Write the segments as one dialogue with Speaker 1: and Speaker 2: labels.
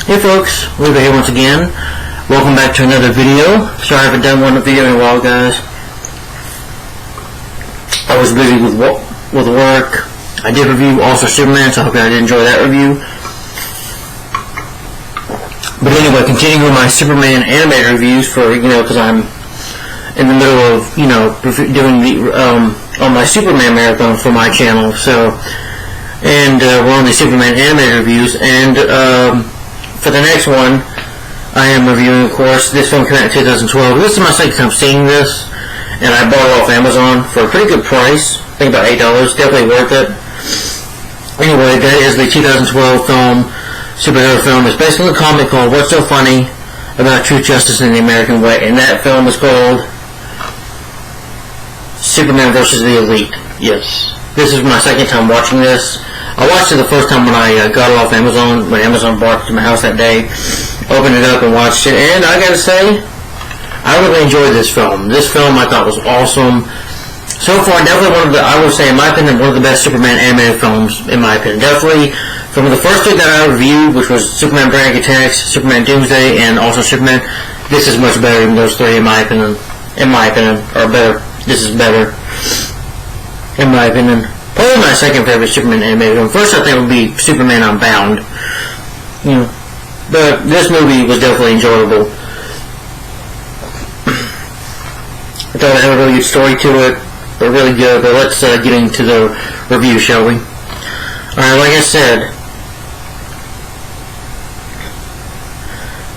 Speaker 1: Hey folks, Luca here once again. Welcome back to another video. Sorry I haven't done one video in a while, guys. I was busy with work. I did review Also Superman, so I hope you did enjoy that review. But anyway, continuing with my Superman animated reviews for, because I'm in the middle of, doing the, on my Superman marathon for my channel, so, and we're on the Superman animated reviews, and, for the next one, I am reviewing, of course, this film came out in 2012. This is my second time seeing this, and I bought it off Amazon for a pretty good price. I think about $8. Definitely worth it. Anyway, that is the 2012 film, superhero film. It's based on a comic called What's So Funny About Truth, Justice, and the American Way, and that film is called Superman vs. the Elite. Yes. This is my second time watching this. I watched it the first time when I got it off Amazon, when Amazon brought it to my house that day. Opened it up and watched it, and I gotta say, I really enjoyed this film. This film I thought was awesome. So far, definitely one of the, I would say, in my opinion, one of the best Superman animated films, in my opinion. Definitely, from the first two that I reviewed, which was Superman Brainiac Attacks, Superman Doomsday, and Also Superman, this is much better than those three, in my opinion. Or better. This is better, in my opinion. Probably my second favorite Superman animated film. First, I think would be Superman Unbound. But this movie was definitely enjoyable. I thought it had a really good story to it, but really good. But let's get into the review, shall we? Alright, like I said,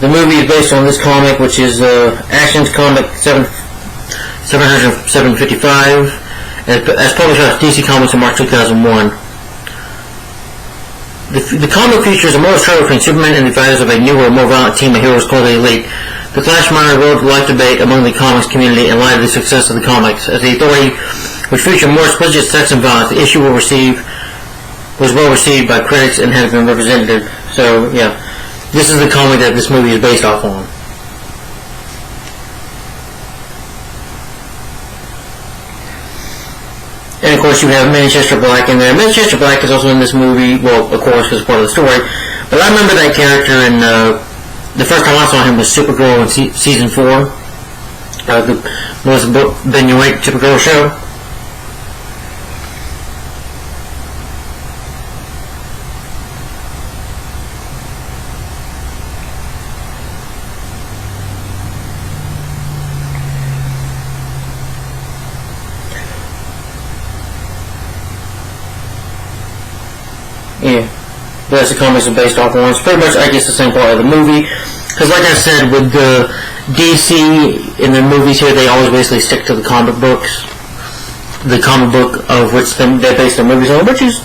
Speaker 1: the movie is based on this comic, which is Action's Comic 755. As published by DC Comics in March 2001. The comic features a moral struggle between Superman and the fighters of a newer, more violent team of heroes called the Elite. The Flash minor world life debate among the comics community in light of the success of the comics. As the Authority, which featured more explicit sex and violence, the issue was well received by critics and has been represented. So, yeah, this is the comic that this movie is based off on. And of course you have Manchester Black in there. Manchester Black is also in this movie, well, of course, because it's part of the story. But I remember that character in, the first time I saw him was Supergirl in season 4. The Melissa Benoist Supergirl show. Yeah, that's the comics are based off on. It's pretty much, I guess, the same part of the movie. Because, like I said, with the DC in the movies here, they always basically stick to the comic books. The comic book of which they base their movies on, which is,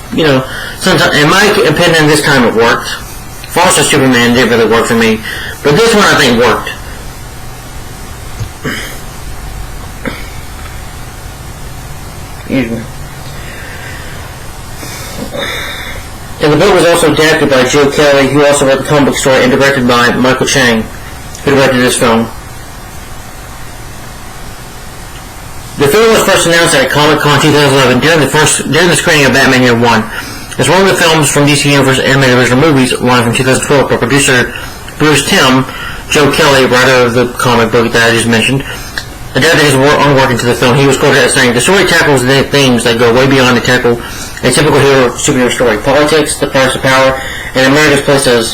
Speaker 1: sometimes, in my opinion, this time it worked. False Superman didn't really work for me, but this one I think worked. Excuse me. And the book was also adapted by Joe Kelly, who also wrote the comic book story, and directed by Michael Chang, who directed this film. The film was first announced at Comic-Con 2011 during the screening of Batman Year One. It's one of the films from DC Universe animated original movies, one from 2012 by producer Bruce Timm, Joe Kelly, writer of the comic book that I just mentioned, adapted his own work into the film. He was quoted as saying, "The story tackles the themes that go way beyond the tackle a typical superhero story. Politics, the price of power, and America's place as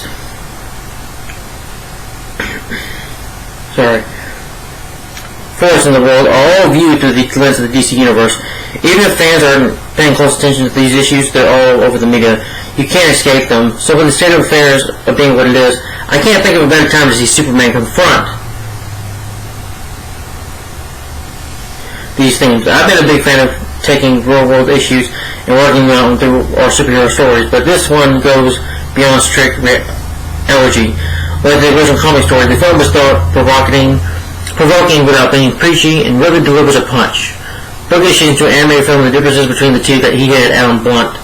Speaker 1: force in the world are all viewed through the lens of the DC Universe. Even if fans aren't paying close attention to these issues, they're all over the media. You can't escape them. So when the state of affairs of being what it is, I can't think of a better time to see Superman confront these things. I've been a big fan of taking real-world issues and working them through our superhero stories, but this one goes beyond strict elegy. Like the original comic story, the film was thought-provoking without being preachy, and really delivers a punch. Book issues into an animated film, the differences between the two that he had Alan Burnett.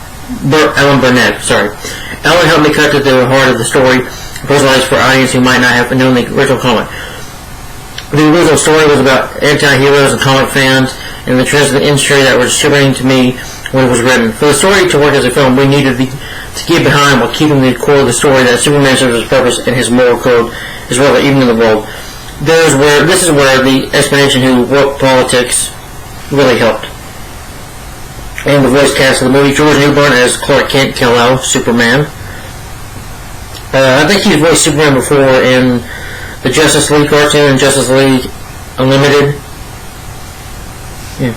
Speaker 1: Alan helped me cut to the heart of the story, personalized for audience who might not have known the original comic. The original story was about anti-heroes and comic fans, and the trends of the industry that were distributing to me when it was written. For the story to work as a film, we needed to get behind while keeping the core of the story that Superman serves his purpose and his moral code is relevant even in the world. This is where the explanation who woke politics really helped. And the voice cast of the movie, George Newbern as Clark Kent, Kal-El, Superman. I think he's voiced Superman before in the Justice League cartoon and Justice League Unlimited. Yeah.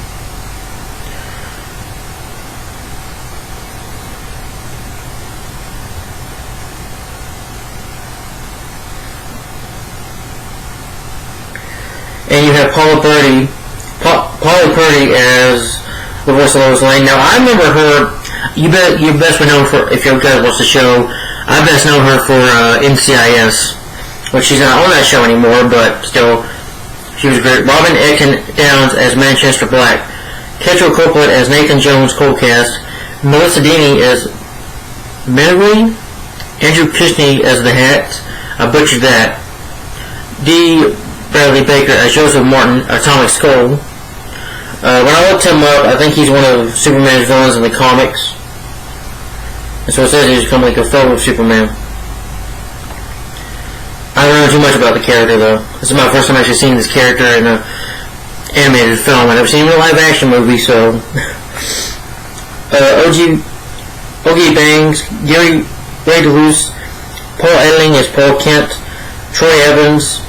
Speaker 1: And you have Paula Purdy as the voice of Lois Lane. Now, I remember her. You best know her for, if you guys watch the show. I best know her for NCIS, which she's not on that show anymore, but still, she was great. Robin Atkin Downs as Manchester Black, Ketchel Copeland as Nathan Jones Coldcast, Melissa Deeney as Mary, Andrew Kishney as the Hat. I butchered that. D. Bradley Baker as Joseph Martin, Atomic Skull. When I looked him up, I think he's one of Superman's villains in the comics. And so it says he's become like a foe of Superman. I don't know too much about the character though. This is my first time actually seeing this character in an animated film. I've never seen him in a live action movie, so. Ogie Bangs, Gary Ray DeLuce, Paul Edling as Paul Kent, Troy Evans,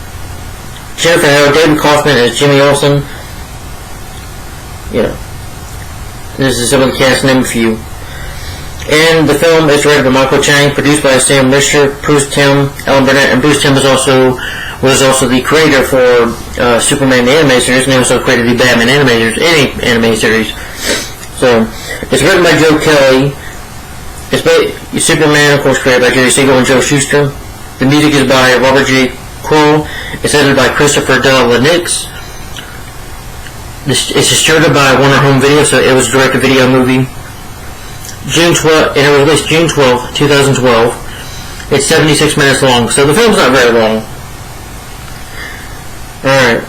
Speaker 1: Jennifer Hale, David Kaufman as Jimmy Olsen. Yeah. This is some of the cast, name a few. And the film is directed by Michael Chang, produced by Sam Richter, Bruce Timm, Alan Burnett, and Bruce Timm was also the creator for Superman the Animated Series, and he also created the Batman animated series. So, it's written by Joe Kelly. It's Superman, of course, created by Jerry Siegel and Joe Shuster. The music is by Robert J. Kroll. It's edited by Christopher Lennox. It's distributed by Warner Home Video, so it was a direct-to-video movie. June 12th, and it was released June 12th, 2012. It's 76 minutes long, so the film's not very long. Alright.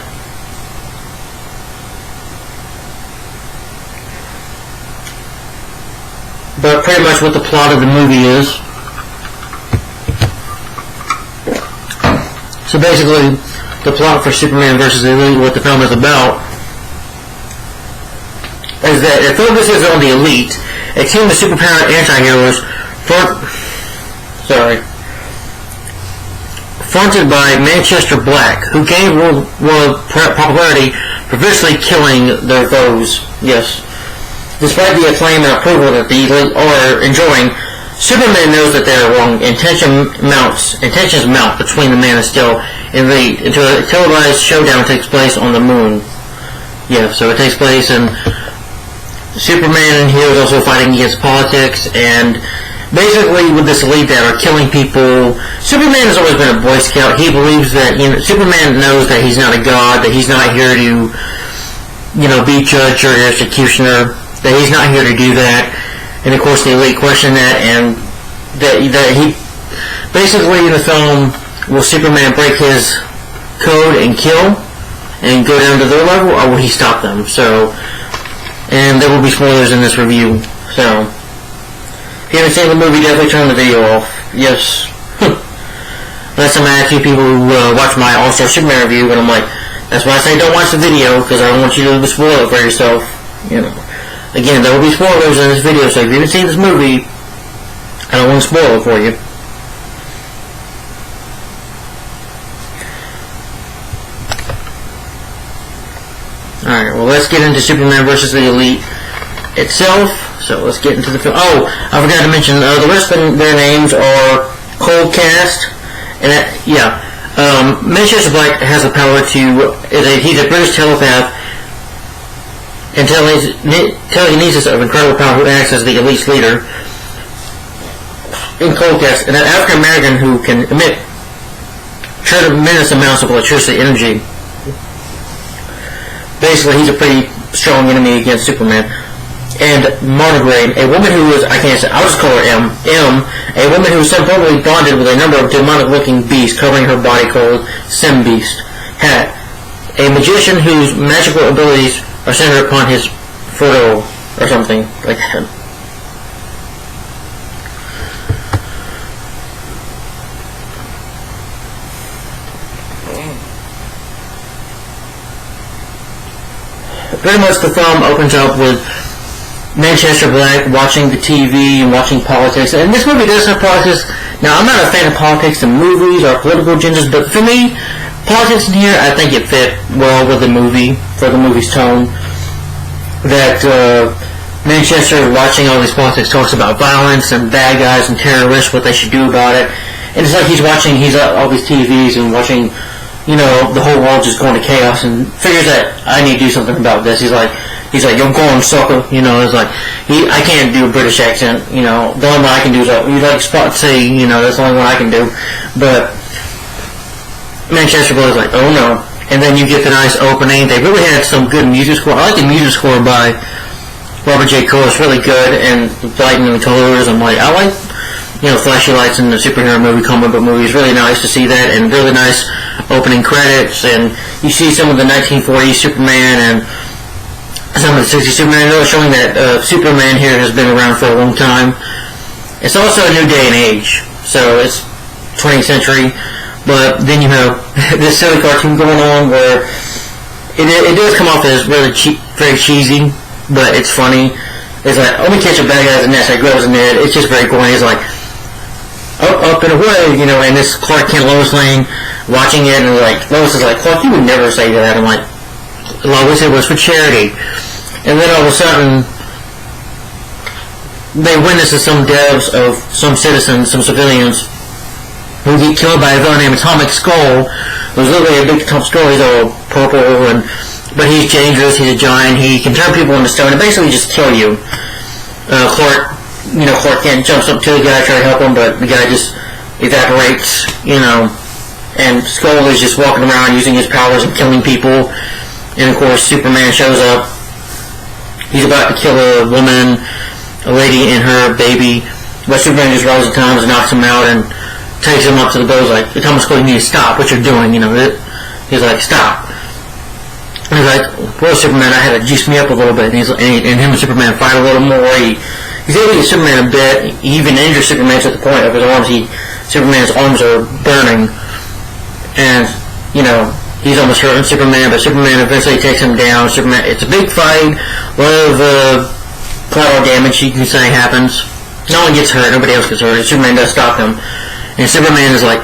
Speaker 1: But pretty much what the plot of the movie is. So basically, the plot for Superman vs. Elite, what the film is about, is that it focuses on the Elite, a team of superpowered anti-heroes fronted by Manchester Black, who gained world popularity for viciously killing their foes. Yes. Despite the acclaim and approval that the Elite are enjoying, Superman knows that they are wrong. Tensions mount between the Man of Steel and Elite until a televised showdown takes place on the moon. Yeah, so it takes place in Superman and heroes also fighting against politics, and basically with this Elite that are killing people. Superman has always been a Boy Scout. He believes that, Superman knows that he's not a god, that he's not here to, be judge or executioner, that he's not here to do that. And of course the Elite question that, and that he, basically in the film, will Superman break his code and kill, and go down to their level, or will he stop them? So, and there will be spoilers in this review, so if you haven't seen the movie, definitely turn the video off. Yes. Last time I had a few people who watch my All-Star Superman review, and I'm like, that's why I say don't watch the video, because I don't want you to spoil it for yourself. Again, there will be spoilers in this video, so if you haven't seen this movie, I don't want to spoil it for you. Alright, well, let's get into Superman vs. the Elite itself. So let's get into the film. Oh, I forgot to mention, the rest of their names are Coldcast, and Manchester Black has the power to, he's a British telepath and telekinesis of incredible power who acts as the Elite's leader in Coldcast, and an African American who can emit tremendous amounts of electricity energy. Basically, he's a pretty strong enemy against Superman. And Monograin, a woman who is, I'll just call her M, a woman who is supposedly bonded with a number of demonic-looking beasts covering her body called Beast. Hat, a magician whose magical abilities are centered upon his fertile or something like that. Pretty much the film opens up with Manchester Black watching the TV and watching politics. And this movie does have politics. Now, I'm not a fan of politics in movies or political agendas, but for me, politics in here, I think it fit well with the movie, for the movie's tone. That Manchester watching all these politics talks about violence and bad guys and terrorists, what they should do about it. And it's like he's watching all these TVs and watching, you know, the whole world just going to chaos, and figures that I need to do something about this. He's like, you're going sucker, you know. It's like, I can't do a British accent, you know. The only one I can do is, you like Spot C, you know, that's the only one I can do. But Manchester Boy's like, oh no. And then you get the nice opening. They really had some good music score. I like the music score by Robert J. Cole. It's really good, and the lighting and the colors. I like, you know, flashy lights in the superhero movie, comic book movie. It's really nice to see that, and really nice opening credits. And you see some of the 1940s Superman and some of the 60s Superman, really showing that Superman here has been around for a long time. It's also a new day and age, so it's 20th century. But then you have this silly cartoon going on where it does come off as really very cheesy, but it's funny. It's like, let me catch a bad guy's nest. I grabs a net. It's just very corny. It's like, up and away, you know. And this Clark Kent Lois Lane watching it, and like Lois is like, Clark, you would never say that. I'm like, Lois, it was for charity. And then all of a sudden, they witness some deaths of some citizens, some civilians, who get killed by a villain named Atomic Skull. It was literally a big tough skull. He's all purple, but he's dangerous. He's a giant. He can turn people into stone and basically just kill you. Clark Kent jumps up to the guy, trying to help him, but the guy just evaporates, you know. And Skull is just walking around using his powers and killing people. And of course, Superman shows up. He's about to kill a woman, a lady, and her baby. But Superman just rises to times and knocks him out and takes him up to the boat. He's like, Thomas Cole, you need to stop what you're doing, you know. He's like, stop. And he's like, well, Superman, I had to juice me up a little bit. And him and Superman fight a little more. He's able to get Superman a bit. He even injures Superman to the point of his arms. Superman's arms are burning. And, you know, he's almost hurting Superman, but Superman eventually takes him down. It's a big fight. A lot of collateral damage, you can say, happens. No one gets hurt. Nobody else gets hurt. Superman does stop him. And Superman is like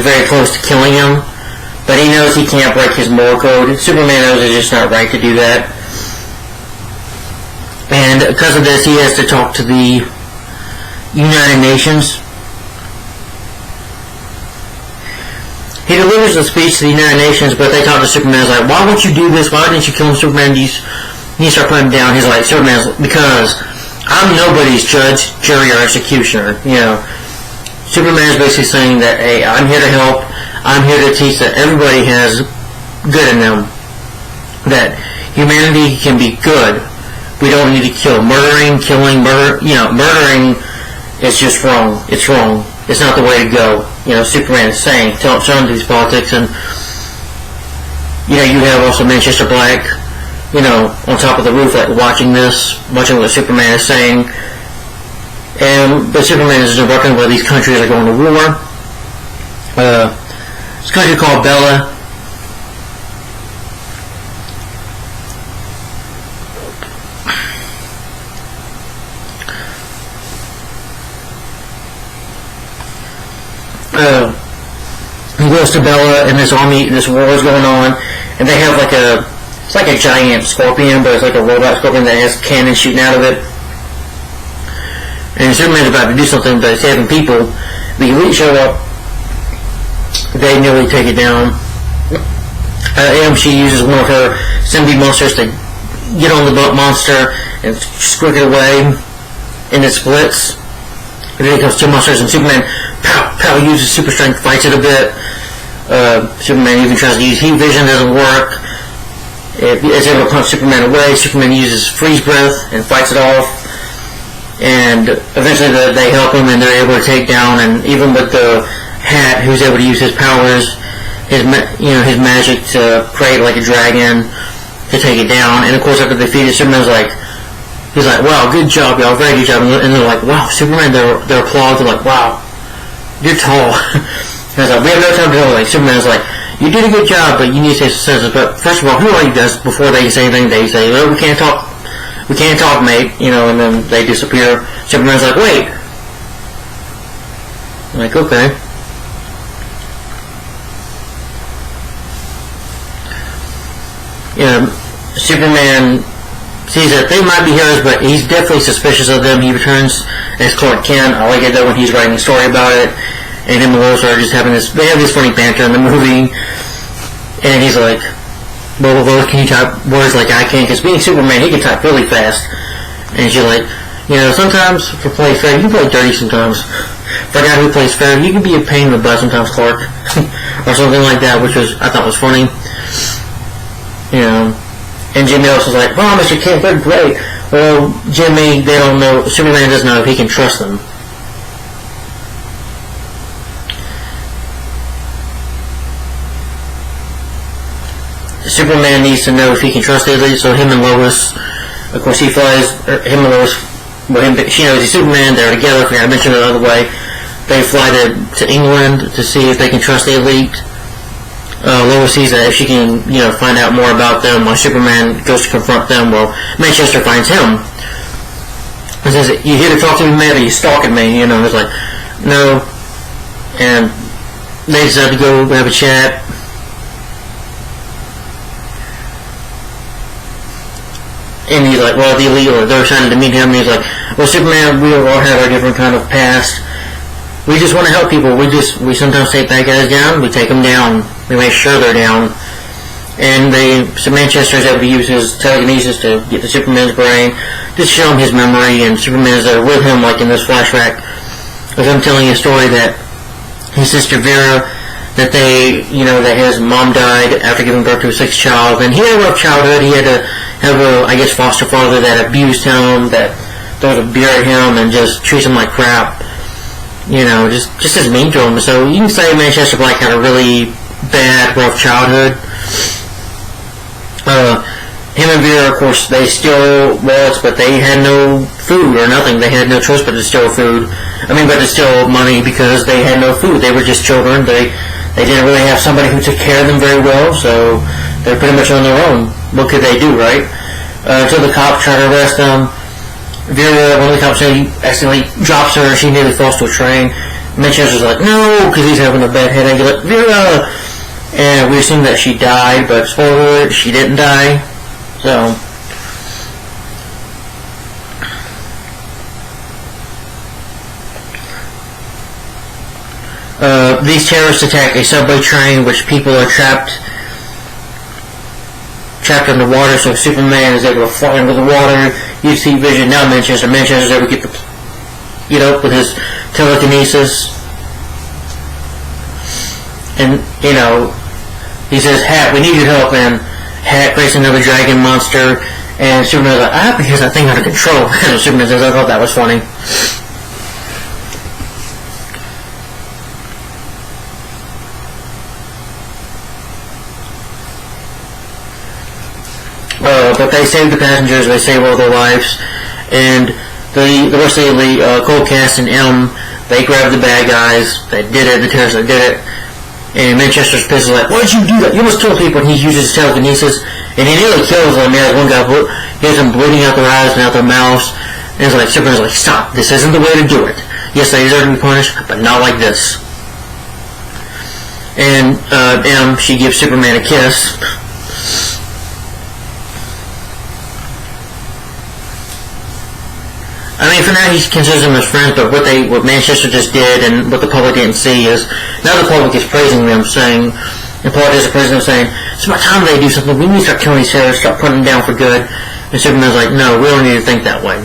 Speaker 1: very close to killing him, but he knows he can't break his moral code. Superman knows it's just not right to do that. And because of this, he has to talk to the United Nations. He delivers a speech to the United Nations, but they talk to Superman. He's like, why won't you do this? Why didn't you kill him, Superman? You need to start putting him down. He's like, Superman's, because I'm nobody's judge, jury, or executioner, you know. Superman is basically saying that, hey, I'm here to help. I'm here to teach that everybody has good in them. That humanity can be good. We don't need to kill. Murdering is just wrong. It's wrong. It's not the way to go. You know, Superman is saying, showing these politics, and, you know, you have also Manchester Black, you know, on top of the roof, like, watching what Superman is saying. But Superman is working where these countries are going to war. This country called Bella. He goes to Bella, and this war is going on, and they have it's like a giant scorpion, but it's like a robot scorpion that has cannons shooting out of it. And Superman's about to do something, but it's having people. The elite show up. They nearly take it down. She uses one of her symbiote monsters to get on the monster and squirt it away, and it splits. And then it comes two monsters, and Superman uses super strength, fights it a bit. Superman even tries to use heat vision, doesn't work. It's able to punch Superman away. Superman uses freeze breath and fights it off. And eventually they help him, and they're able to take down, and even with the Hat, who's able to use his powers, his magic to create like a dragon, to take it down. And of course, after they defeat it, Superman's like, he's like, wow, good job, y'all, very good job. And they're like, wow, Superman, they're applauding. They're like, wow, you're tall. And it's like, we have no time to go. Like, Superman's like, you did a good job, but you need to say sentences. But first of all, who are you guys? Before they say anything, they say, well, we can't talk, mate, you know, and then they disappear. Superman's like, wait. I'm like, okay. Superman sees that they might be heroes, but he's definitely suspicious of them. He returns as Clark Kent. I like it though when he's writing a story about it, and him and Lois are just having this. They have this funny banter in the movie, and he's like, "Well, Lois, can you type words like I can?" Because being Superman, he can type really fast. And she's like, sometimes for play fair, you can play dirty sometimes. For a guy who plays fair, you can be a pain in the butt sometimes, Clark, or something like that, which I thought was funny. And Jimmy else was like, wow, Mr. Kent, they're great. Well, Jimmy, they don't know, Superman doesn't know if he can trust them. Superman needs to know if he can trust Italy, so him and Lois, of course he flies, him and Lois, she knows he's Superman, they're together, I mentioned it the other way, they fly to England to see if they can trust the elite. Lois sees that if she can, find out more about them while Superman goes to confront them, well, Manchester finds him and says, you here to talk to me, man, or you stalking me? It's like, no. And they decide to go have a chat. And he's like, well, the elite, they're excited to meet him, and he's like, well, Superman, we all have our different kind of past. We just want to help people. We sometimes take bad guys down. We take them down. We make sure they're down. And Manchester is able to use his telekinesis to get to Superman's brain, just show him his memory, and Superman is there with him, like in this flashback, as I'm telling a story that his sister Vera, that that his mom died after giving birth to a sixth child, and he had a rough childhood. He had to have a, foster father that abused him, that throws a beer at him, and just treats him like crap. Just as mean to him. So you can say Manchester Black had a really bad, rough childhood. Him and Vera, of course, they stole wallets, but they had no food or nothing. They had no choice but to steal food. But to steal money because they had no food. They were just children. They didn't really have somebody who took care of them very well, so they're pretty much on their own. What could they do, right? Until the cops try to arrest them. Vera, one of the cops accidentally drops her, she nearly falls to a train. Manchester's like, no, because he's having a bad headache. He's like, Vera! And we assume that she died, but spoiler alert, she didn't die. So, these terrorists attack a subway train, which people are trapped underwater, so Superman is able to fly under the water. You see Vision, now Manchester's able to get up with his telekinesis. And, he says, Hat, we need your help, and Hat creates another dragon monster, and Superman's like, I have to get that thing under control. And Superman says, I thought that was funny. But they save the passengers, they save all their lives, and the rest of the elite, Coldcast and M, they grab the bad guys that did it, the terrorists that did it, and Manchester's pissed, like, why did you do that? You must kill people, and he uses his telekinesis, and he nearly kills them. He has one guy, he has them bleeding out their eyes and out their mouths, and it's like, Superman's like, stop, this isn't the way to do it. Yes, they deserve to be punished, but not like this. And M, she gives Superman a kiss. For now he considers them as friends, but what Manchester just did and what the public didn't see is now the public is praising them, saying, and politicians are praising them, saying, it's about time they do something. We need to start killing these terrorists, start putting them down for good. And Superman's like, no, we don't need to think that way.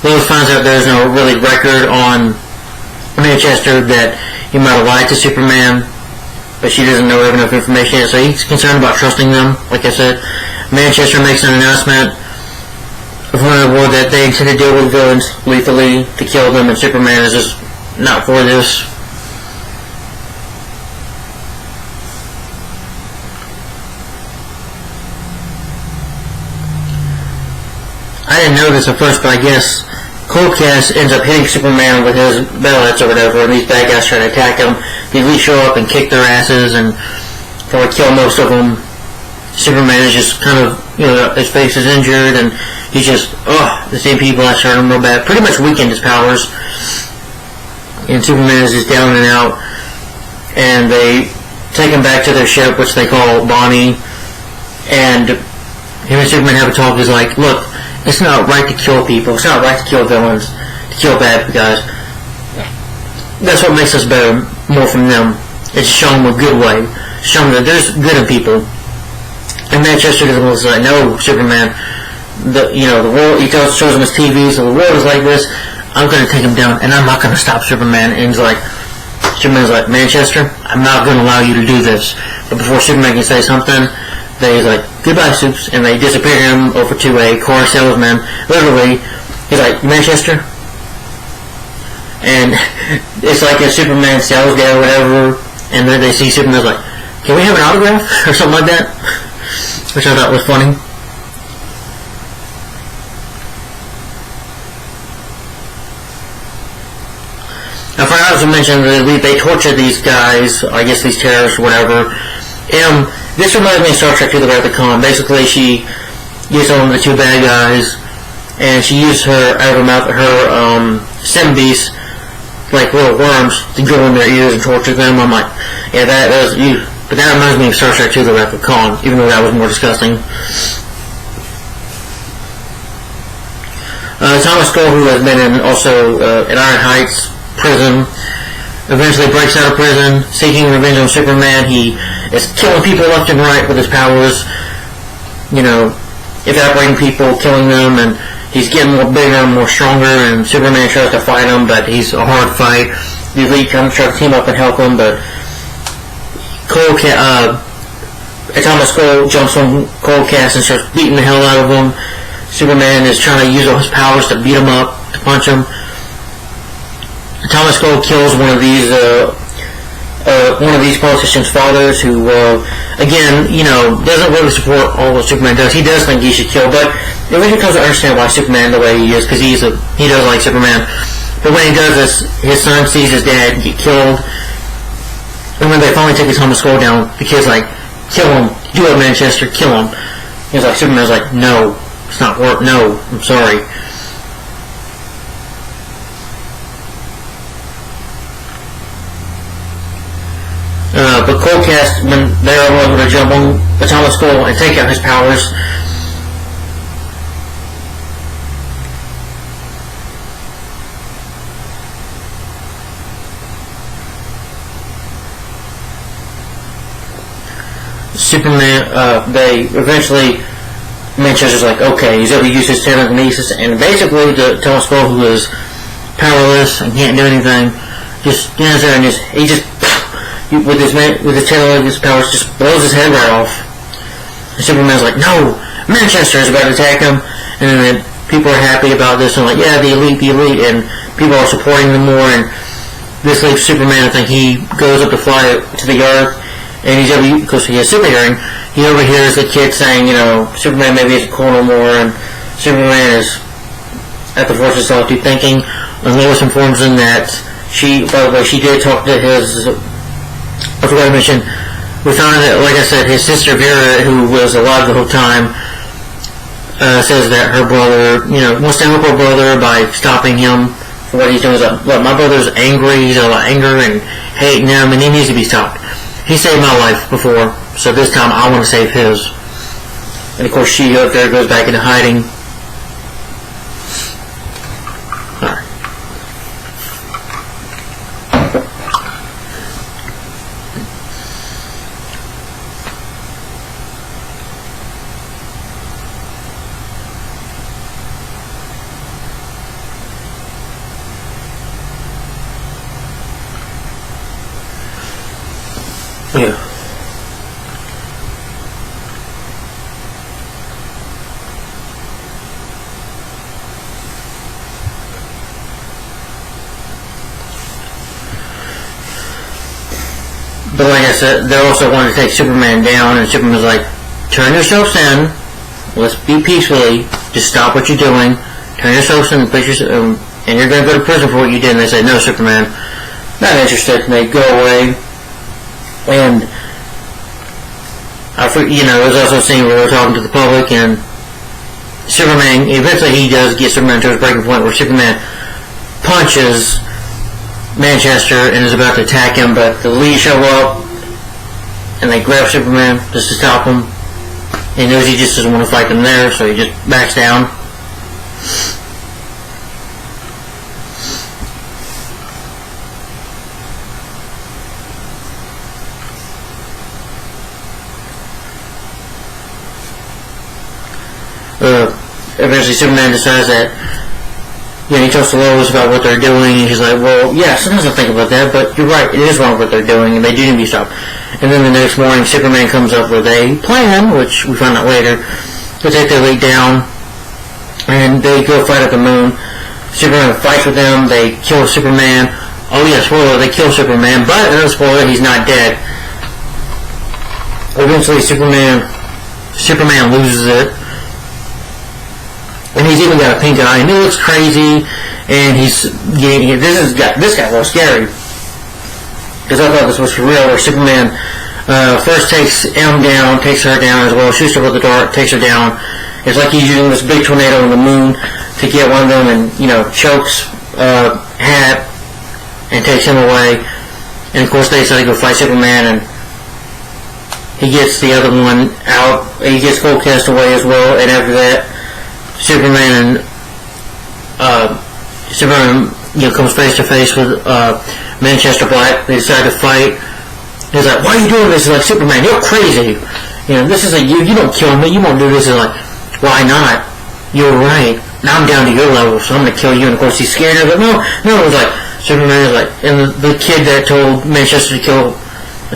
Speaker 1: Lois finds out there's no really record on Manchester that he might have lied to Superman, but she doesn't know enough information yet, so he's concerned about trusting them, like I said. Manchester makes an announcement from the world that they intend to deal with villains lethally to kill them, and Superman is just not for this. I didn't know this at first, but I guess Coldcast ends up hitting Superman with his bellets or whatever, and these bad guys try to attack him. They really show up and kick their asses and probably kill most of them. Superman is just kind of, his face is injured, and he's just, the same people that hurt him real bad. Pretty much weakened his powers. And Superman is just down and out. And they take him back to their ship, which they call Bonnie. And him and Superman have a talk. He's like, look, it's not right to kill people. It's not right to kill villains, to kill bad guys. That's what makes us better, more from them. It's showing them a good way. Showing them that there's good in people. And Manchester was like, no, Superman, the world, he shows him his TV, so the world is like this, I'm going to take him down, and I'm not going to stop Superman. And Superman's like, Manchester, I'm not going to allow you to do this. But before Superman can say something, he's like, goodbye, Supes, and they disappear him over to a car salesman. Literally, he's like, Manchester? And it's like a Superman sales guy or whatever, and then they see Superman's like, can we have an autograph? Or something like that. Which I thought was funny. I forgot to mention that they tortured these guys, I guess these terrorists or whatever. This reminds me of Star Trek II: The Wrath of Khan. Basically, she gets on the two bad guys, and she used her, out of her mouth, her sim beasts, like little worms, to go in their ears and torture them. I'm like, yeah, that was you. But that reminds me of Star Trek II: The Wrath of Khan, even though that was more disgusting. Thomas Cole, who has been in also in Iron Heights prison, eventually breaks out of prison, seeking revenge on Superman. He is killing people left and right with his powers, evaporating people, killing them, and he's getting more bigger and more stronger, and Superman tries to fight him, but he's a hard fight. The Elite tries to team up and help him, but Thomas Cole jumps on Coldcast and starts beating the hell out of him. Superman is trying to use all his powers to beat him up, to punch him. Thomas Cole kills one of these politicians' fathers, who, again, doesn't really support all what Superman does. He does think he should kill, but it really comes to understand why Superman the way he is, because he does like Superman. But when he does this, his son sees his dad get killed. And when they finally take his Thomas Cole down, the kid's like, kill him. Do it, Manchester. Kill him. He's like, Superman's like, no. It's not work. No. I'm sorry. But Coldcast, when they're able to jump on the Thomas Cole and take out his powers, Superman, they eventually, Manchester's like, okay, he's able to use his telekinesis, and basically the Thomas Cole, who is powerless and can't do anything, just stands there and with his telekinesis powers, just blows his head right off. And Superman's like, no, Manchester is about to attack him, and then people are happy about this, and like, yeah, the elite, and people are supporting them more, and this leaves Superman. I think he goes up to fly to the Earth, and because he has super hearing, he overhears the kid saying, Superman maybe isn't cool no more, and Superman is at the Force of Solitude thinking, and Lois informs him that by the way, she did talk to his, I forgot to mention, we found that, like I said, his sister Vera, who was alive the whole time, says that her brother, wants to help her brother by stopping him for what he's doing. He's like, look, my brother's angry, he's got a lot of anger and hate in him, and he needs to be stopped. He saved my life before, so this time I want to save his. And of course she up there goes back into hiding. Alright. Yeah. But like I said, they're also wanting to take Superman down, and Superman's like, turn yourselves in, let's be peacefully, just stop what you're doing, turn yourselves in, and you're going to go to prison for what you did. And they say, no, Superman, not interested, and they go away. And there's also a scene where we're talking to the public, and Superman, eventually he does get Superman to his breaking point where Superman punches Manchester and is about to attack him, but the League show up and they grab Superman just to stop him. He knows he just doesn't want to fight them there, so he just backs down. Eventually Superman decides that, he talks to Lois about what they're doing, and he's like, well, yeah, sometimes I think about that, but you're right, it is wrong what they're doing, and they do need to be stopped. And then the next morning, Superman comes up with a plan, which we find out later, to take the Elite down, and they go fight at the moon. Superman fights with them, they kill Superman. Oh yeah, spoiler, they kill Superman, but another spoiler, he's not dead. Eventually Superman loses it. And he's even got a pink eye, and he looks crazy, and this got a little scary. Because I thought this was for real, where Superman first takes M down, takes her down as well, shoots her with the dart, takes her down. It's like he's using this big tornado on the moon to get one of them, and, chokes Hat, and takes him away. And of course they decide to go fight Superman, and he gets the other one out, he gets Full Cast away as well, and after that, Superman comes face to face with Manchester Black. They decide to fight. He's like, why are you doing this? He's like, Superman, you're crazy. This is you don't kill me, you won't do this. He's like, why not? You're right. Now I'm down to your level, so I'm going to kill you. And of course he's scared. He's like, no. It was like, Superman is like, and the kid that told Manchester to kill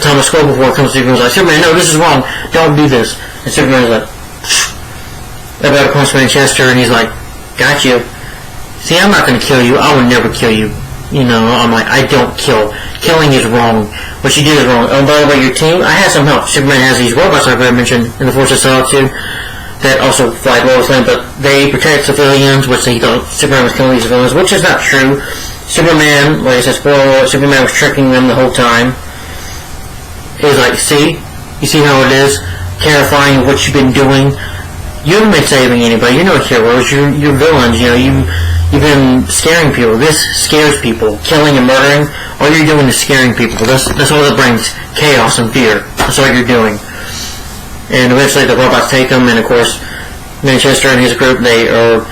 Speaker 1: Thomas Cole before comes to Superman was like, Superman, no, this is wrong. Don't do this. And Superman is like, about to punch Manchester, and he's like, got you. See, I'm not going to kill you. I would never kill you. I'm like, I don't kill. Killing is wrong. What you did is wrong. Oh, by the way, your team, I had some help. Superman has these robots like I mentioned in the Force of Solitude that also fight Lois Lane, but they protect civilians, which he thought Superman was killing these civilians, which is not true. Superman, like I said, spoiler, Superman was tricking them the whole time. He was like, see? You see how it is? Terrifying what you've been doing. You haven't been saving anybody. You're no heroes. You're villains. You've been scaring people. This scares people. Killing and murdering. All you're doing is scaring people. That's all that brings chaos and fear. That's all you're doing. And eventually the robots take them, and of course Manchester and his group, their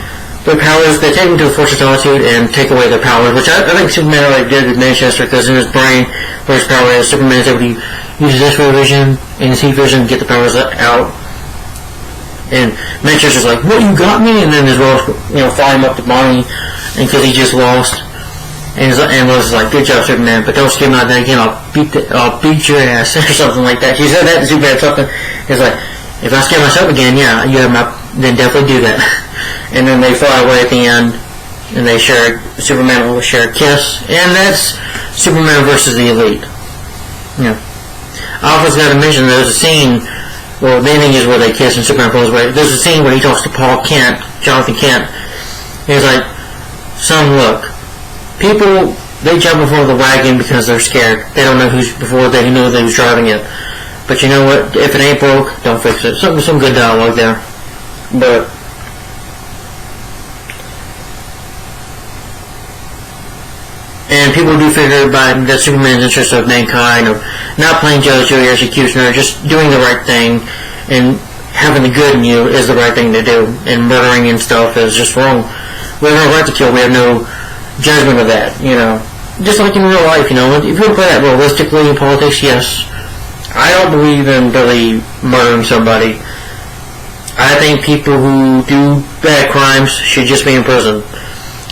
Speaker 1: powers, they take them to the Force of Solitude and take away their powers, which I think Superman already did with Manchester, because in his brain, where his power is, Superman is able to use his X-ray vision and his heat vision to get the powers out. And Manchester's like, what, you got me? And then as well, fly him up to Bonnie, and because he just lost. And Lois is like, good job, Superman, but don't scare me like that again, I'll beat your ass, or something like that. She said that to Superman, something. He's like, if I scare myself again, yeah, then definitely do that. And then they fly away at the end, and Superman will share a kiss, and that's Superman versus the Elite. I also got to mention there's a scene. Well, the ending is where they kiss and Superman pulls away. There's a scene where he talks to Jonathan Kent. He's like, son, look, people, they jump before the wagon because they're scared. They don't know before they know who's driving it. But you know what? If it ain't broke, don't fix it. Some good dialogue there. But and people do figure by that Superman's interest of mankind, of not playing judge, jury, executioner, just doing the right thing, and having the good in you is the right thing to do, and murdering and stuff is just wrong. We have no right to kill, we have no judgment of that, Just like in real life, if you want to play that realistically in politics, yes. I don't believe in really murdering somebody. I think people who do bad crimes should just be in prison.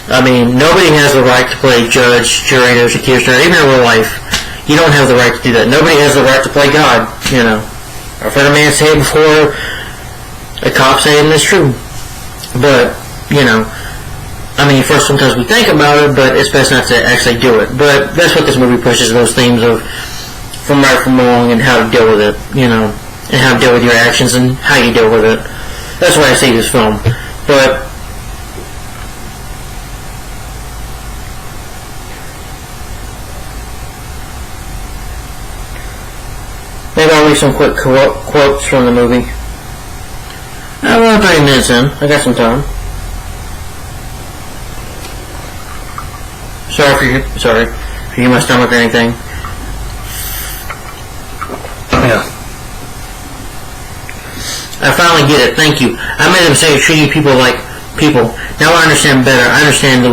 Speaker 1: I mean, nobody has the right to play judge, jury, or executioner, even in real life. You don't have the right to do that. Nobody has the right to play God, I've heard a man say it before, a cop say it, and it's true. But, first sometimes we think about it, but it's best not to actually do it. But that's what this movie pushes, those themes of from right from wrong and how to deal with it, and how to deal with your actions and how you deal with it. That's why I see this film. But maybe I'll read some quick quotes from the movie. I'm around 30 minutes in. I got some time. Sorry for my stomach or anything. Yeah. I finally get it. Thank you. I made a mistake of treating people like people. Now I understand better. I understand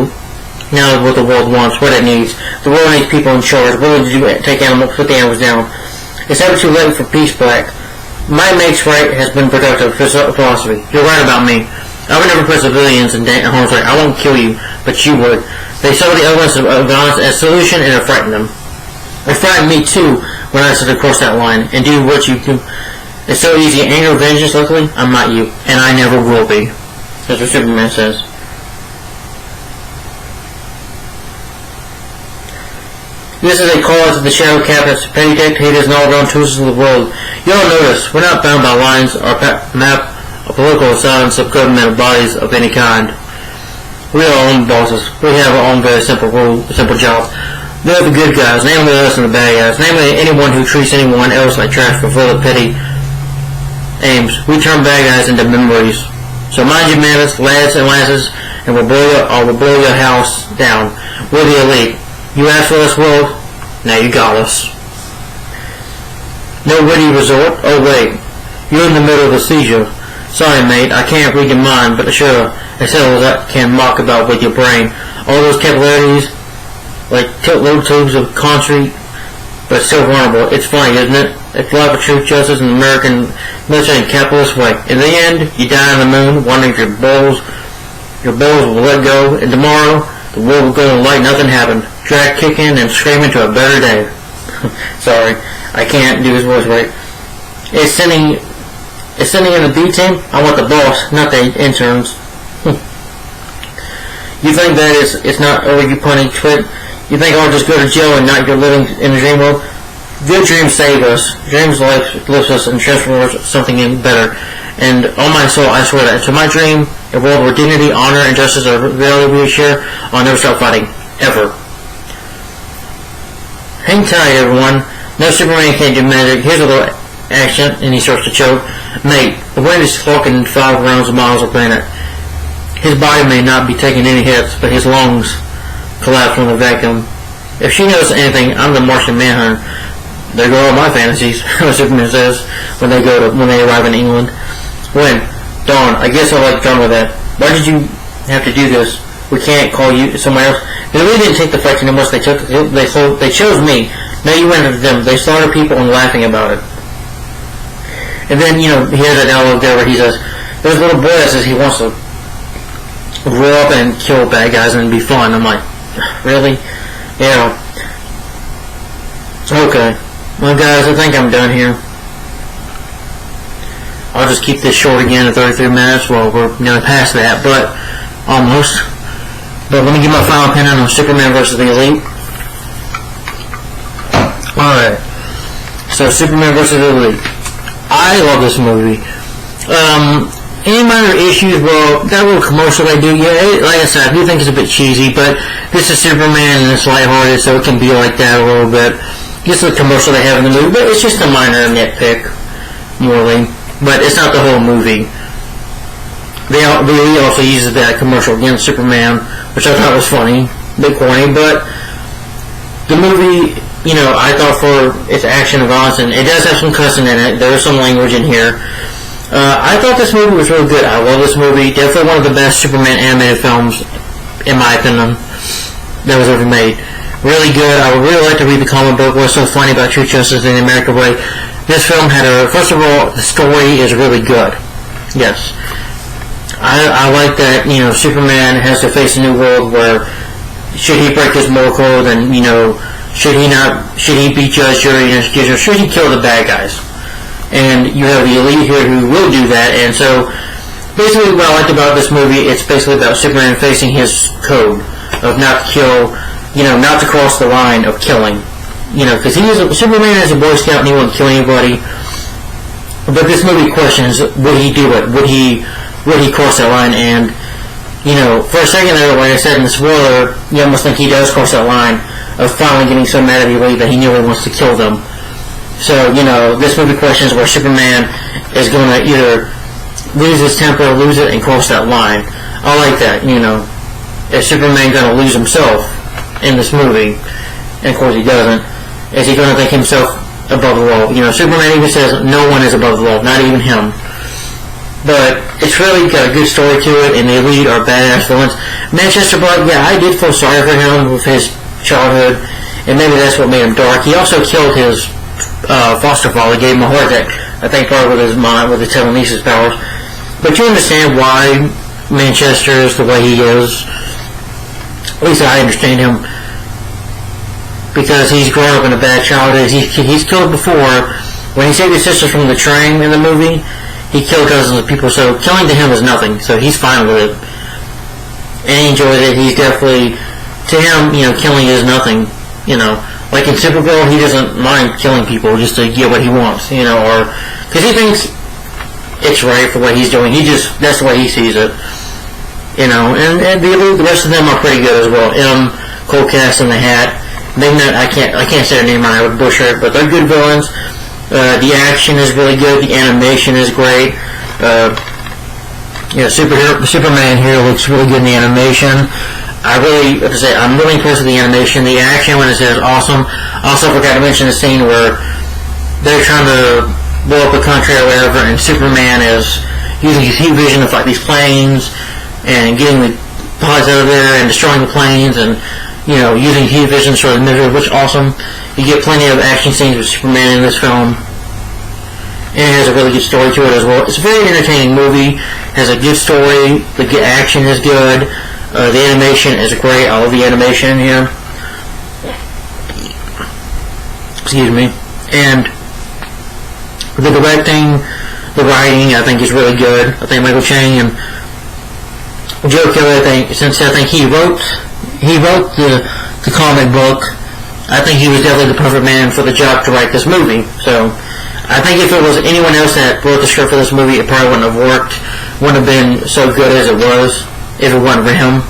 Speaker 1: now what the world wants, what it needs. The world needs people in charge, willing to put the animals down. It's never too late for peace, Black. My mate's right has been productive philosophy. You're right about me. I would never put civilians in harm's way. I won't kill you, but you would. They saw the elements of violence as a solution, and it frightened them. It frightened me too when I said to cross that line and do what you do. It's so easy. Anger, vengeance. Luckily, I'm not you, and I never will be. That's what Superman says. This is a call out to the shadow captains, petty dictators, and all around tools of the world. You all notice, we're not bound by lines or map of political asylums of governmental bodies of any kind. We are our own bosses. We have our own very simple jobs. They're the good guys, namely us and the bad guys, namely anyone who treats anyone else like trash for full of petty aims. We turn bad guys into memories. So mind your manners, lads and lasses, and we'll blow your house down. We're the elite. You asked for this world, now you got us. No witty resort? Oh wait, you're in the middle of a seizure. Sorry mate, I can't read your mind, but sure, as hell as I can mock about with your brain. All those capillaries, like little tubes of concrete, but still vulnerable. It's funny, isn't it? It's life of truth, justice, and American military and capitalist way. In the end, you die on the moon, wondering if your balls will let go, and tomorrow, the world will go in light, nothing happened. Drag kicking and screaming to a better day. Sorry, I can't do his voice right. It's sending in the B team. I want the boss, not the interns. You think that it's not you punny twit? You think I'll just go to jail and not go living in the dream world? Good dreams save us. Dreams lifts us and transforms something in better. And on my soul, I swear that. To my dream, a world where dignity, honor, and justice are reality we share, I'll never stop fighting. Ever. Hang tight, everyone. No Superman can do magic. Here's a little action, and he starts to choke. Mate, the wind is clocking 5 rounds of miles a planet. His body may not be taking any hits, but his lungs collapse from the vacuum. If she knows anything, I'm the Martian Manhunter. There go all my fantasies, Superman says, when they arrive in England. When? Dawn, I guess I like done with that. Why did you have to do this? We can't call you somewhere else. They really didn't take the fight too much. They chose me. Now you went after them. They slaughtered people and laughing about it. And then, he has that dialogue there where he says, there's a little boy that says he wants to grow up and kill bad guys and be fun. I'm like, really? Yeah. Okay. Well, guys, I think I'm done here. I'll just keep this short again at 33 minutes. Well, we're past that, but almost. But let me give my final opinion on Superman vs. the Elite. Alright. So, Superman vs. the Elite. I love this movie. Any minor issues? Well, that little commercial they do, yeah, like I said, I do think it's a bit cheesy, but this is Superman and it's lighthearted, so it can be like that a little bit. Just the commercial they have in the movie, but it's just a minor nitpick, morally. But it's not the whole movie. They also uses that commercial against Superman, which I thought was funny, a bit corny, but the movie, I thought for its action and violence, and it does have some cussing in it, there is some language in here. I thought this movie was really good. I love this movie. Definitely one of the best Superman animated films, in my opinion, that was ever made. Really good. I would really like to read the comic book. What's so funny about True Justice in the American Way? This film had first of all, the story is really good. Yes. I like that, Superman has to face a new world where should he break his moral code and, should he be judged, jury, and executioner, should he kill the bad guys? And you have the Elite here who will do that, and so basically what I liked about this movie, it's basically about Superman facing his code of not to kill, not to cross the line of killing. because Superman is a Boy Scout and he wouldn't kill anybody. But this movie questions, would he do it? Would he cross that line? And, for a second there, like I said in the spoiler, you almost think he does cross that line of finally getting so mad at Elite that he nearly wants to kill them. So, this movie questions where Superman is going to either lose his temper, lose it, and cross that line. I like that, Is Superman going to lose himself in this movie? And of course he doesn't. Is he going to think himself above the law? Superman even says no one is above the law, not even him. But it's really got a good story to it, and the Elite are badass villains. Manchester Black, I did feel sorry for him with his childhood, and maybe that's what made him dark. He also killed his foster father, gave him a heart attack, I think probably with his mind, with his telekinesis powers. But you understand why Manchester is the way he is. At least I understand him. Because he's grown up in a bad childhood. He's killed before. When he saved his sisters from the train in the movie, he killed dozens of people, so killing to him is nothing. So he's fine with it. And he enjoys it. He's definitely, to him, killing is nothing. Like in Supergirl, he doesn't mind killing people just to get what he wants, or, because he thinks it's right for what he's doing. That's the way he sees it. And the rest of them are pretty good as well. Coldcast and the Hat. Maybe not, I can't say their name right, I would butcher it, but they're good villains. The action is really good, the animation is great. Superman here looks really good in the animation. I'm really impressed with the animation. The action, when it says awesome. Also forgot to mention the scene where they're trying to blow up a country or whatever, and Superman is using his heat vision to fight these planes and getting the pods out of there and destroying the planes and using heat vision for the misery, which is awesome. You get plenty of action scenes with Superman in this film. And it has a really good story to it as well. It's a very entertaining movie. It has a good story. The action is good. The animation is great. I love the animation here. Excuse me. And the directing, the writing, I think is really good. I think Michael Chang and Joe Kelly, since he wrote the comic book, I think he was definitely the perfect man for the job to write this movie. So I think if it was anyone else that wrote the script for this movie, it probably wouldn't have worked, wouldn't have been so good as it was if it wasn't for him.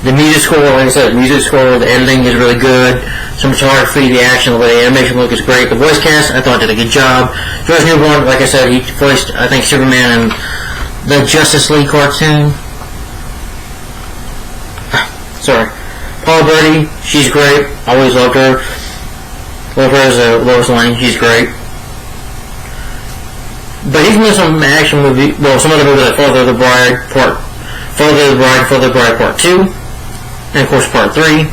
Speaker 1: The music score, like I said, the editing is really good. Cinematography, the action, the way the animation look is great. The voice cast, I thought did a good job. George Newborn, like I said, he voiced, I think, Superman in the Justice League cartoon. Sorry. Paula Beatty, she's great. Always loved her. Love her as Lois Lane. She's great. But he's been in some action movies. Well, some other movies like Father of the Bride Part 2, and of course Part 3.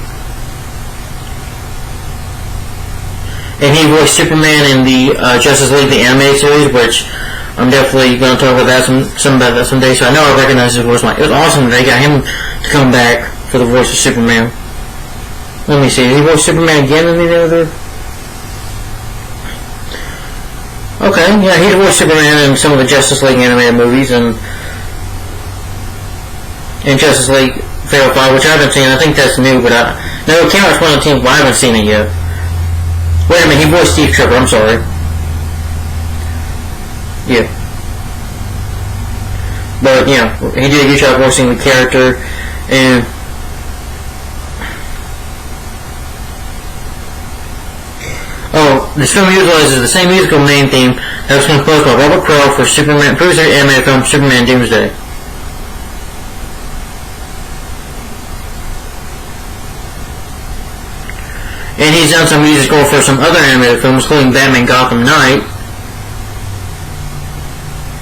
Speaker 1: And he voiced Superman in the Justice League, the animated series, which I'm definitely going to talk about that someday. So I know I recognize his voice. It was awesome that they got him to come back for the voice of Superman. Let me see. Did he voice Superman again in the other? Okay, yeah, he voiced Superman in some of the Justice League animated movies and Justice League Fatal Five, which I haven't seen. I think that's new, but no, it came out in 2010, but I haven't seen it yet. Wait a minute, he voiced Steve Trevor. I'm sorry. Yeah. But, he did a good job voicing the character, and this film utilizes the same musical main theme that was composed by Robert Crow for Superman, previous animated film Superman Doomsday. And he's done some music score for some other animated films, including Batman Gotham Knight,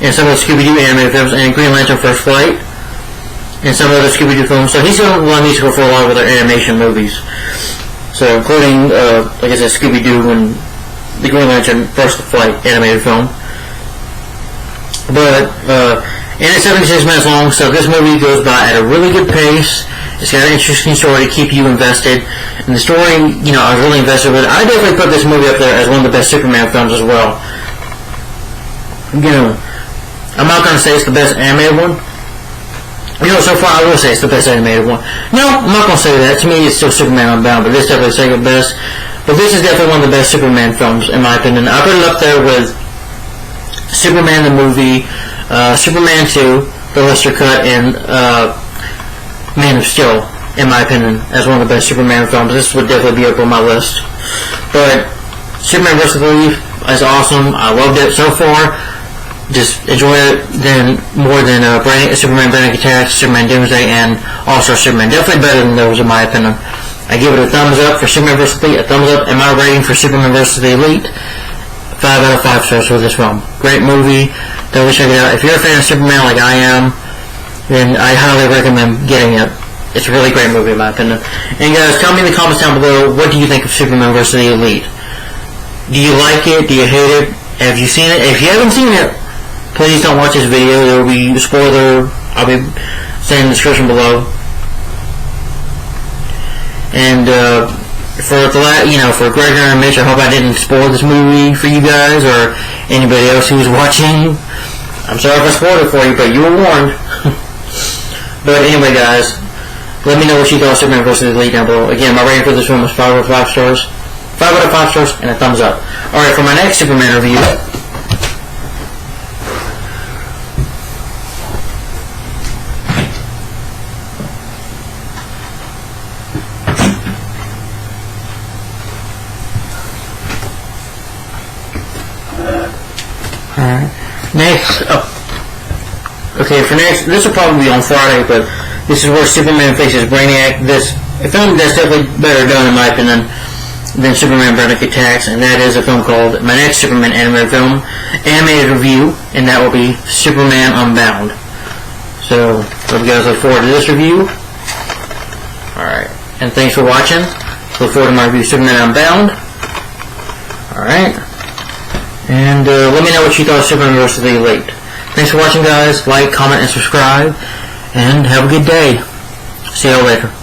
Speaker 1: and some of the Scooby-Doo animated films, and Green Lantern First Flight, and some other Scooby-Doo films. So he's done a lot of music for a lot of other animation movies. So including, like I said, Scooby-Doo and the Green Lantern First Flight animated film. But, and it's 76 minutes long, so this movie goes by at a really good pace. It's got an interesting story to keep you invested. And the story, I was really invested with it. I definitely put this movie up there as one of the best Superman films as well. I'm not going to say it's the best animated one. So far I will say it's the best animated one. No, I'm not going to say that. To me, it's still Superman Unbound, but this is definitely the second best. But this is definitely one of the best Superman films, in my opinion. I put it up there with Superman the movie, Superman 2, the Lester Cut, and Man of Steel, in my opinion, as one of the best Superman films. This would definitely be up on my list. But Superman vs. the Leaf is awesome. I loved it so far. Just enjoy it more than Superman Panic Attack, Superman Doomsday, and All-Star Superman. Definitely better than those, in my opinion. I give it a thumbs up for Superman vs. the Elite, a thumbs up, and my rating for Superman vs. the Elite, 5 out of 5 stars for this film. Great movie. Definitely check it out. If you're a fan of Superman like I am, then I highly recommend getting it. It's a really great movie, in my opinion. And guys, tell me in the comments down below, what do you think of Superman vs. the Elite? Do you like it? Do you hate it? Have you seen it? If you haven't seen it, please don't watch this video. There will be a spoiler. I'll be saying in the description below. And for Gregor and Mitch, I hope I didn't spoil this movie for you guys or anybody else who's watching. I'm sorry if I spoiled it for you, but you were warned. But anyway, guys, let me know what you thought of Superman vs. the Elite down below. Again, my rating for this film was 5 out of 5 stars. 5 out of 5 stars and a thumbs up. Alright, for my next Superman review, this will probably be on Friday, but this is where Superman faces Brainiac. This a film that's definitely better done, in my opinion, than Superman Panic Attacks, and that is a film called, my next Superman animated review, and that will be Superman Unbound. So, hope you guys look forward to this review. Alright, and thanks for watching. Look forward to my review of Superman Unbound. Alright. And let me know what you thought of Superman vs. the Elite. Thanks for watching, guys. Like, comment, and subscribe. And have a good day. See y'all later.